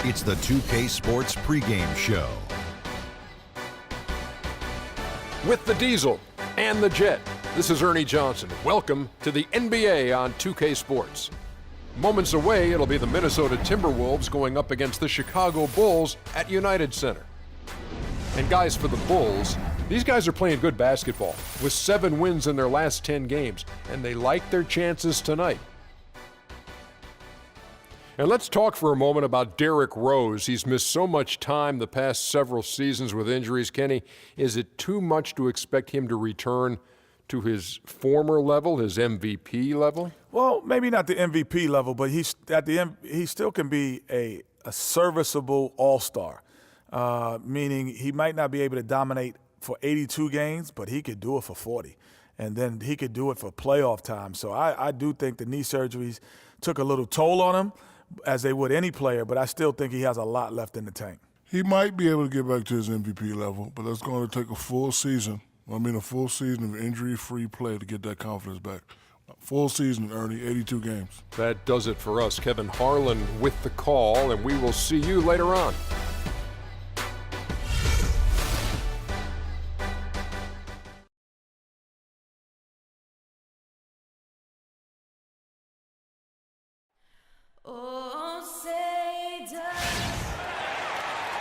It's the 2K Sports pregame show. With the Diesel and the Jet, this is Ernie Johnson. Welcome to the NBA on 2K Sports. Moments away, it'll be the Minnesota Timberwolves going up against the Chicago Bulls at United Center. And guys, for the Bulls, these guys are playing good basketball with 7 wins in their last 10 games, and they like their chances tonight. And let's talk for a moment about Derrick Rose. He's missed so much time the past several seasons with injuries. Kenny, is it too much to expect him to return to his former level, his MVP level? Well, maybe not the MVP level, but he still can be a serviceable all-star, meaning he might not be able to dominate for 82 games, but he could do it for 40. And then he could do it for playoff time. So I do think the knee surgeries took a little toll on him, as they would any player, but I still think he has a lot left in the tank. He might be able to get back to his MVP level, but it's going to take a full season. A full season of injury-free play to get that confidence back. Full season, Ernie, 82 games. That does it for us. Kevin Harlan with the call, and we will see you later on.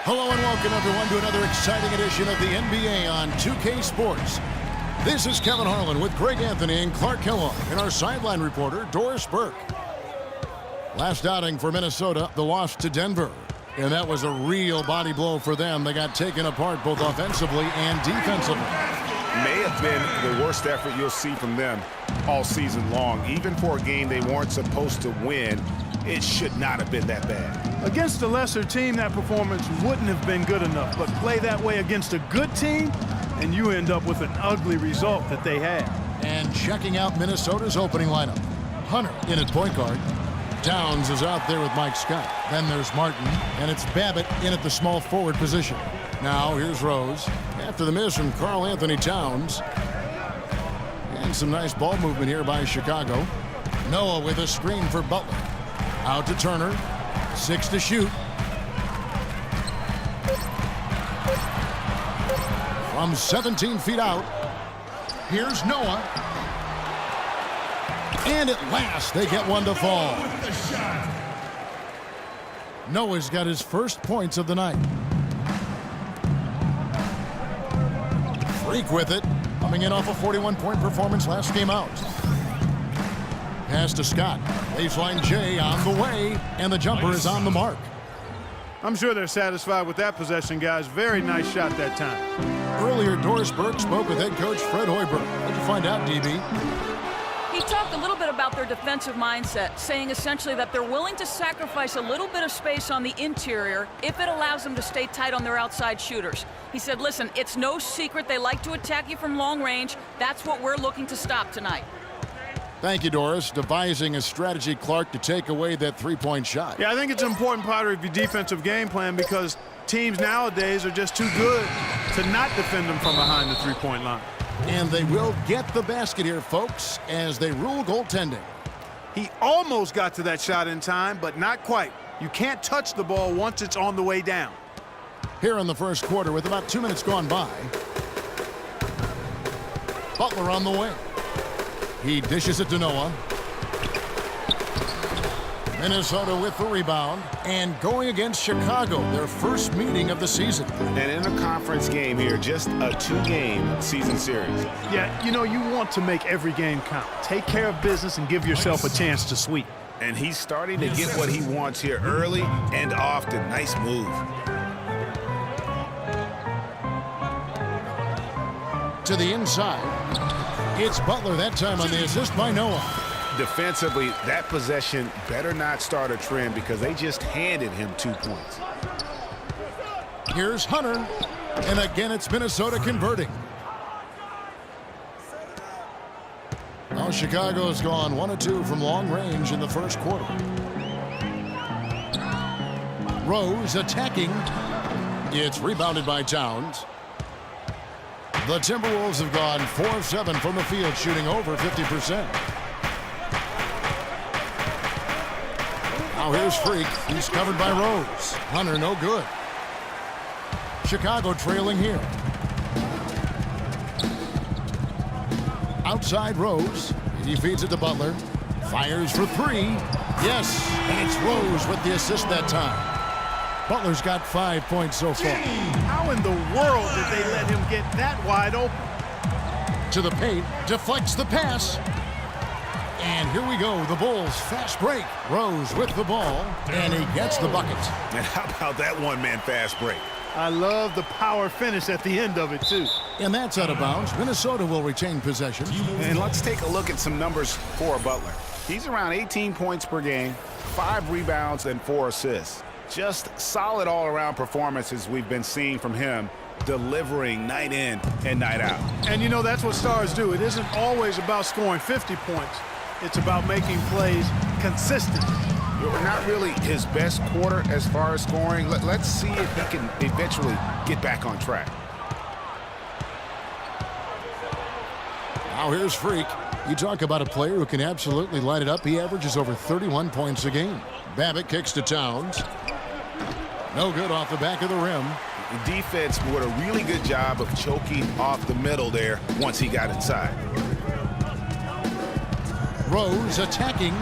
Hello and welcome everyone to another exciting edition of the NBA on 2K Sports. This is Kevin Harlan with Greg Anthony and Clark Kellogg and our sideline reporter Doris Burke. Last outing for Minnesota, the loss to Denver. And that was a real body blow for them. They got taken apart both offensively and defensively. May have been the worst effort you'll see from them all season long. Even for a game they weren't supposed to win, it should not have been that bad. Against a lesser team, that performance wouldn't have been good enough. But play that way against a good team, and you end up with an ugly result that they had. And checking out Minnesota's opening lineup. Hunter in at point guard. Downs is out there with Mike Scott. Then there's Martin, and it's Babbitt in at the small forward position. Now here's Rose. After the miss from Karl Anthony Towns. And some nice ball movement here by Chicago. Noah with a screen for Butler. Out to Turner. 6 to shoot. From 17 feet out. Here's Noah. And at last they get one to fall. Noah's got his first points of the night. Freak with it. Coming in off a 41-point performance last game out. Pass to Scott. Baseline J on the way, and the jumper is on the mark. I'm sure they're satisfied with that possession, guys. Very nice shot that time. Earlier, Doris Burke spoke with head coach Fred Hoiberg. What'd you find out, DB? He talked a little bit about their defensive mindset, saying essentially that they're willing to sacrifice a little bit of space on the interior if it allows them to stay tight on their outside shooters. He said, listen, it's no secret they like to attack you from long range. That's what we're looking to stop tonight. Thank you, Doris. Devising a strategy, Clark, to take away that three-point shot. Yeah, I think it's an important part of your defensive game plan because teams nowadays are just too good to not defend them from behind the three-point line. And they will get the basket here, folks, as they rule goaltending. He almost got to that shot in time, but not quite. You can't touch the ball once it's on the way down. Here in the first quarter with about 2 minutes gone by. Butler on the wing. He dishes it to Noah. Minnesota with the rebound and going against Chicago, their first meeting of the season. And in a conference game here, just a 2-game season series. Yeah, you know, you want to make every game count. Take care of business and give yourself a chance to sweep. And he's starting to get what he wants here early and often. Nice move. To the inside. It's Butler that time on the assist by Noah. Defensively, that possession better not start a trend because they just handed him 2 points. Here's Hunter. And again, it's Minnesota converting. Now Chicago's gone 1 of 2 from long range in the first quarter. Rose attacking. It's rebounded by Towns. The Timberwolves have gone 4 of 7 from the field, shooting over 50%. Now here's Freak. He's covered by Rose. Hunter, no good. Chicago trailing here. Outside Rose. He feeds it to Butler. Fires for three. Yes, and it's Rose with the assist that time. Butler's got 5 points so far. How in the world did they let him get that wide open? To the paint, deflects the pass. And here we go, the Bulls fast break. Rose with the ball, and he gets the bucket. And how about that one-man fast break? I love the power finish at the end of it, too. And that's out of bounds. Minnesota will retain possession. And let's take a look at some numbers for Butler. He's around 18 points per game, 5 rebounds, and 4 assists. Just solid all-around performances we've been seeing from him, delivering night in and night out. And you know, that's what stars do. It isn't always about scoring 50 points. It's about making plays consistent. Not really his best quarter as far as scoring. Let's see if he can eventually get back on track. Now here's Freak. You talk about a player who can absolutely light it up. He averages over 31 points a game. Babbitt kicks to Towns. No good off the back of the rim. The defense did a really good job of choking off the middle there once he got inside. Rose attacking.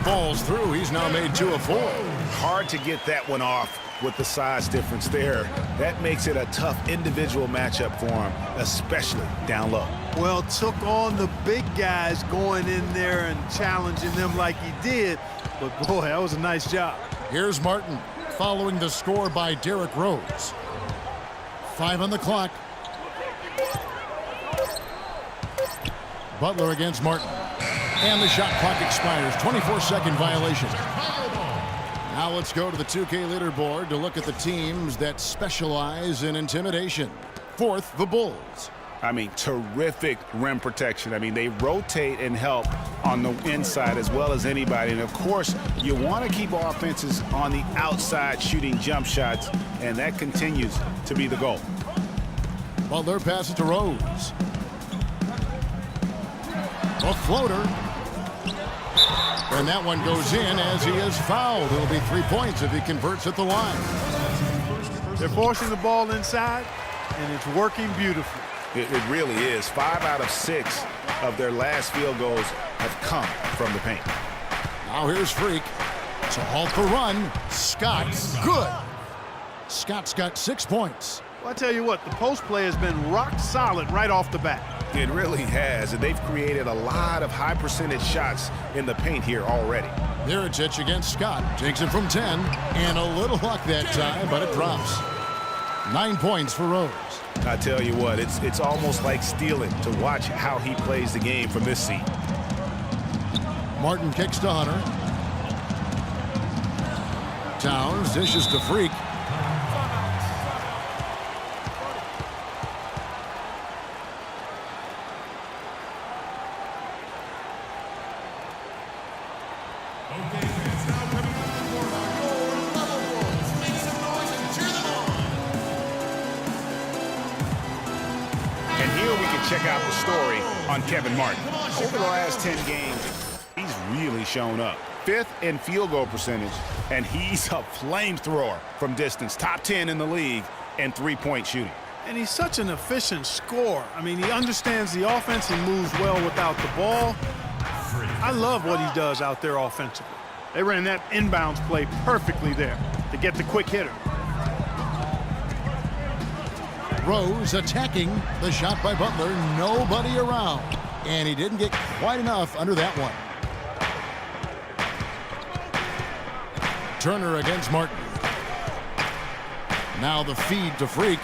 Falls through. He's now made 2 of 4. Hard to get that one off with the size difference there. That makes it a tough individual matchup for him, especially down low. Well, took on the big guys going in there and challenging them like he did. But, boy, that was a nice job. Here's Martin following the score by Derrick Rose. 5 on the clock. Butler against Martin. And the shot clock expires. 24-second violation. Now let's go to the 2K leaderboard to look at the teams that specialize in intimidation. 4th, the Bulls. I mean, terrific rim protection. I mean, they rotate and help on the inside as well as anybody. And, of course, you want to keep offenses on the outside shooting jump shots, and that continues to be the goal. Butler passes to Rose. A floater. And that one goes in as he is fouled. It'll be 3 points if he converts at the line. They're forcing the ball inside, and it's working beautifully. It really is. 5 out of 6 of their last field goals have come from the paint. Now here's Freak to halt the run. Scott, good. Scott's got 6 points. Well, I tell you what, the post play has been rock solid right off the bat. It really has, and they've created a lot of high percentage shots in the paint here already. Mirotic against Scott. Takes it from 10. And a little luck that time, but it drops. 9 points for Rose. I tell you what, it's almost like stealing to watch how he plays the game from this seat. Martin kicks to Hunter. Towns dishes to Freak. Check out the story on Kevin Martin. Over the last 10 games, he's really shown up. 5th in field goal percentage, and he's a flamethrower from distance. Top 10 in the league in three-point shooting. And he's such an efficient scorer. I mean, he understands the offense and moves well without the ball. I love what he does out there offensively. They ran that inbounds play perfectly there to get the quick hitter. Rose attacking. The shot by Butler. Nobody around. And he didn't get quite enough under that one. Turner against Martin. Now the feed to Freak.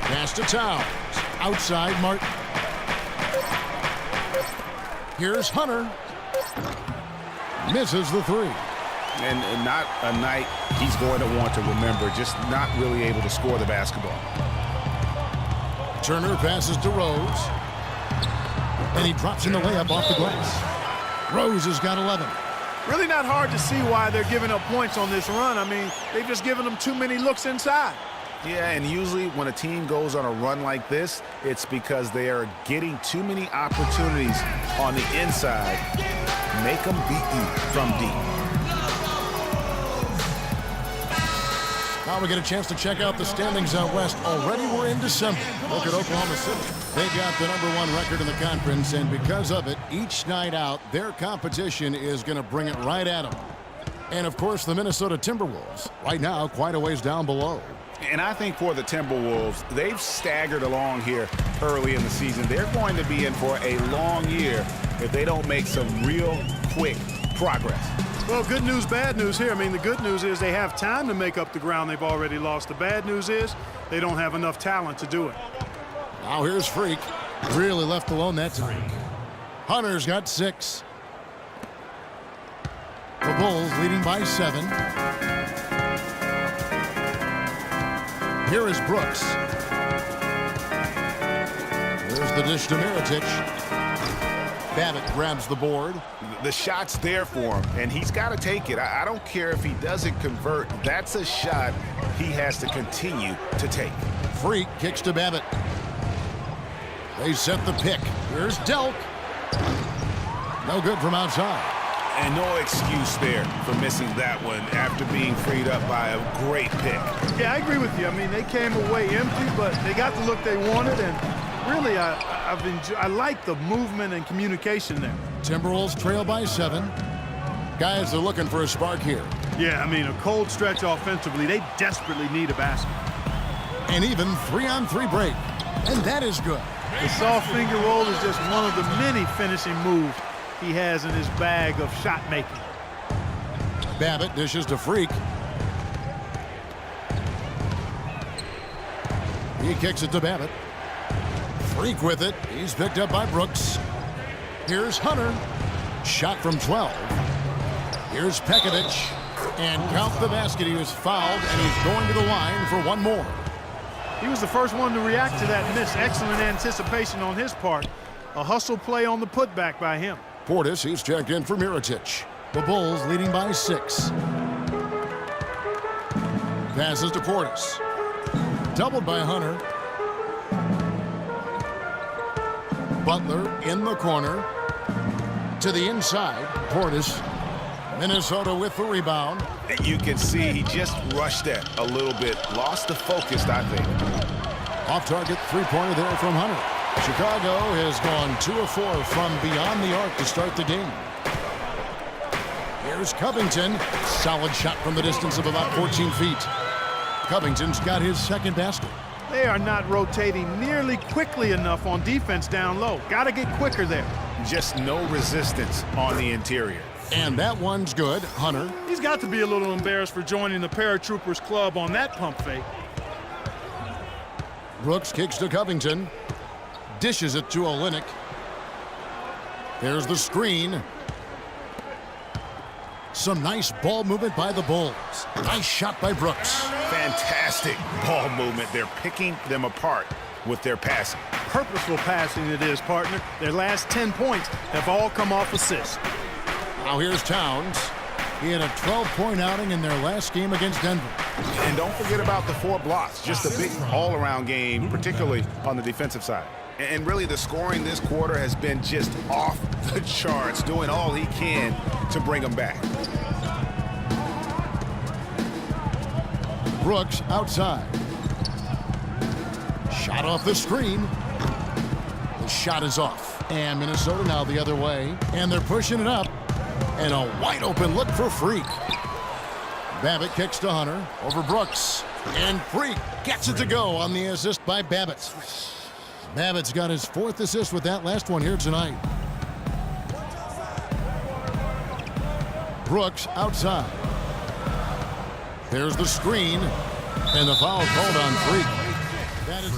Pass to Towns. Outside Martin. Here's Hunter. Misses the 3. And not a night he's going to want to remember, just not really able to score the basketball. Turner passes to Rose. And he drops in the layup off the glass. Rose has got 11. Really not hard to see why they're giving up points on this run. I mean, they've just given them too many looks inside. Yeah, and usually when a team goes on a run like this, it's because they are getting too many opportunities on the inside. Make them beat you from deep. Now we get a chance to check out the standings out west. Already we're in December. Look at Oklahoma City. They got the #1 record in the conference, and because of it, each night out, their competition is going to bring it right at them. And, of course, the Minnesota Timberwolves, right now quite a ways down below. And I think for the Timberwolves, they've staggered along here early in the season. They're going to be in for a long year if they don't make some real quick progress. Well, good news, bad news here. I mean, the good news is they have time to make up the ground they've already lost. The bad news is they don't have enough talent to do it. Now here's Freak. Really left alone that time. Hunter's got 6. The Bulls leading by 7. Here is Brooks. There's the dish to Mirotic. Babbitt grabs the board. The shot's there for him, and he's got to take it. I don't care if he doesn't convert. That's a shot he has to continue to take. Freak kicks to Babbitt. They set the pick. Here's Delk. No good from outside. And no excuse there for missing that one after being freed up by a great pick. Yeah, I agree with you. I mean, they came away empty, but they got the look they wanted, and really, I like the movement and communication there. Timberwolves trail by 7. Guys are looking for a spark here. Yeah, I mean, a cold stretch offensively. They desperately need a basket. And even 3-on-3 break. And that is good. The soft finger roll is just one of the many finishing moves he has in his bag of shot making. Babbitt dishes to Freak. He kicks it to Babbitt. Freak with it. He's picked up by Brooks. Here's Hunter. Shot from 12. Here's Pekovic. And count the basket. He was fouled, and he's going to the line for one more. He was the first one to react to that miss. Excellent anticipation on his part. A hustle play on the putback by him. Portis, he's checked in for Mirotic. The Bulls leading by 6. Passes to Portis. Doubled by Hunter. Butler in the corner. To the inside. Portis. Minnesota with the rebound. You can see he just rushed that a little bit. Lost the focus, I think. Off-target three-pointer there from Hunter. Chicago has gone 2 of 4 from beyond the arc to start the game. Here's Covington. Solid shot from the distance of about 14 feet. Covington's got his second basket. They are not rotating nearly quickly enough on defense down low. Got to get quicker there. Just no resistance on the interior. And that one's good. Hunter. He's got to be a little embarrassed for joining the Paratroopers club on that pump fake. Brooks kicks to Covington. Dishes it to Olynyk. There's the screen. Some nice ball movement by the Bulls. Nice shot by Brooks. Fantastic ball movement. They're picking them apart with their passing. Purposeful passing it is, partner. Their last 10 points have all come off assists. Now here's Towns. He had a 12-point outing in their last game against Denver. And don't forget about the 4 blocks. Just a big all-around game, particularly on the defensive side. And really, the scoring this quarter has been just off the charts, doing all he can to bring them back. Brooks outside. Shot off the screen. The shot is off. And Minnesota now the other way. And they're pushing it up. And a wide-open look for Freak. Babbitt kicks to Hunter over Brooks. And Freak gets it to go on the assist by Babbitt. Babbitt's got his 4th assist with that last one here tonight. Brooks outside. There's the screen. And the foul called on Freak. That is